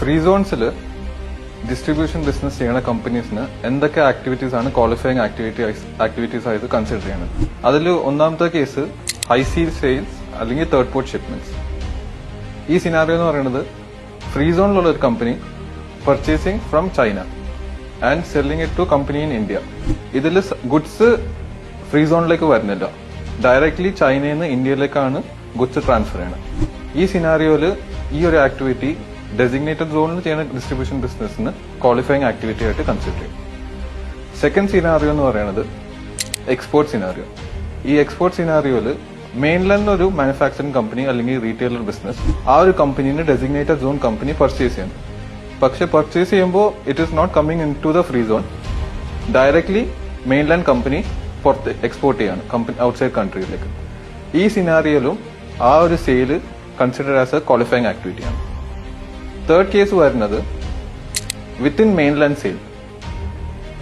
Free സോൺസിൽ distribution business ചെയ്യുന്ന കമ്പനീസിന് എന്തൊക്കെ activities ആണ് ക്വാളിഫയിങ് ആക്ടിവിറ്റീസ് ആയിട്ട് കൺസിഡർ ചെയ്യുന്നത്. അതിൽ ഒന്നാമത്തെ കേസ് ഹൈ സീ സെയിൽസ് അല്ലെങ്കിൽ തേർഡ് പോർട്ട് ഷിപ്മെന്റ്സ്. ഈ സിനാറിയോ എന്ന് പറയുന്നത് ഫ്രീ സോണിലുള്ള ഒരു company purchasing from China and selling it to company in India. ഇതിൽ ഗുഡ്സ് ഫ്രീ സോണിലേക്ക് വരുന്നില്ല, ഡയറക്ട്ലി ചൈനയിൽ നിന്ന് ഇന്ത്യയിലേക്കാണ് ഗുഡ്സ് ട്രാൻസ്ഫർ ചെയ്യുന്നത്. ഈ സിനാറിയോയിൽ ഈ ഒരു ആക്ടിവിറ്റി ഡെസിഗ്നേറ്റഡ് സോണിൽ ചെയ്യുന്ന ഡിസ്ട്രിബ്യൂഷൻ ബിസിനസ്സിന് ക്വാളിഫയിങ് ആക്ടിവിറ്റി ആയിട്ട് കൺസിഡർ ചെയ്യും. സെക്കൻഡ് സിനാറിയോ എന്ന് പറയുന്നത് എക്സ്പോർട്ട് സിനാറിയോ. ഈ എക്സ്പോർട്ട് സിനാറിയോയിൽ മെയിൻലാൻഡിൽ ഒരു മാനുഫാക്ചറിംഗ് കമ്പനി അല്ലെങ്കിൽ റീറ്റെയിലർ ബിസിനസ് ആ ഒരു കമ്പനീനെ ഡെസിഗ്നേറ്റഡ് സോൺ കമ്പനി പർച്ചേസ് ചെയ്യുന്നു. പക്ഷെ പർച്ചേസ് ചെയ്യുമ്പോൾ it is not coming into the free zone, directly mainland company പുറത്ത് എക്സ്പോർട്ട് ചെയ്യാണ് കമ്പനി ഔട്ട്സൈഡ് കൺട്രിയിലേക്ക്. ഈ സിനാറിയോയിലും ആ ഒരു sale consider as a qualifying ആക്ടിവിറ്റിയാണ്. തേർഡ് കേസ് വരുന്നത് വിത്തിൻ മെയിൻലാൻഡ് സെയിൽ.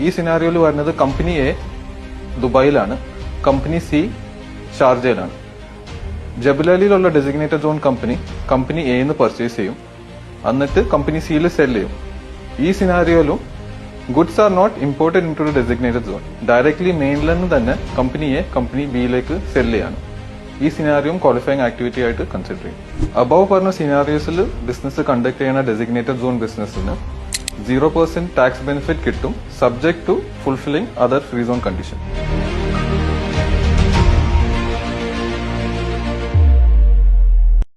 ഈ സിനാറിയോയിൽ വരുന്നത് കമ്പനി എ ദുബായിലാണ്, കമ്പനി സി ഷാർജയിലാണ്. ജബുലാലിയിലുള്ള ഡെസിഗ്നേറ്റഡ് സോൺ കമ്പനി എ എന്ന് പർച്ചേസ് ചെയ്യും, എന്നിട്ട് കമ്പനി സിയിൽ സെൽ ചെയ്യും. ഈ സിനാറിയോയിലും goods are not imported into the designated zone, directly മെയിൻലാൻഡിൽ തന്നെ കമ്പനി എ കമ്പനി ബിയിലേക്ക് സെൽ ചെയ്യാണ്. ഈ സിനാറിയും ക്വാളിഫയിങ് ആക്ടിവിറ്റി ആയിട്ട് കൺസിഡർ ചെയ്യും. അബവ് പറഞ്ഞ സിനാറിയോസിൽ ബിസിനസ് കണ്ടക്ട് ചെയ്യുന്ന ഡെസിഗ്നേറ്റഡ് സോൺ ബിസിനസ്സിന് 0% ടാക്സ് ബെനിഫിറ്റ് കിട്ടും, subject to fulfilling other free zone condition.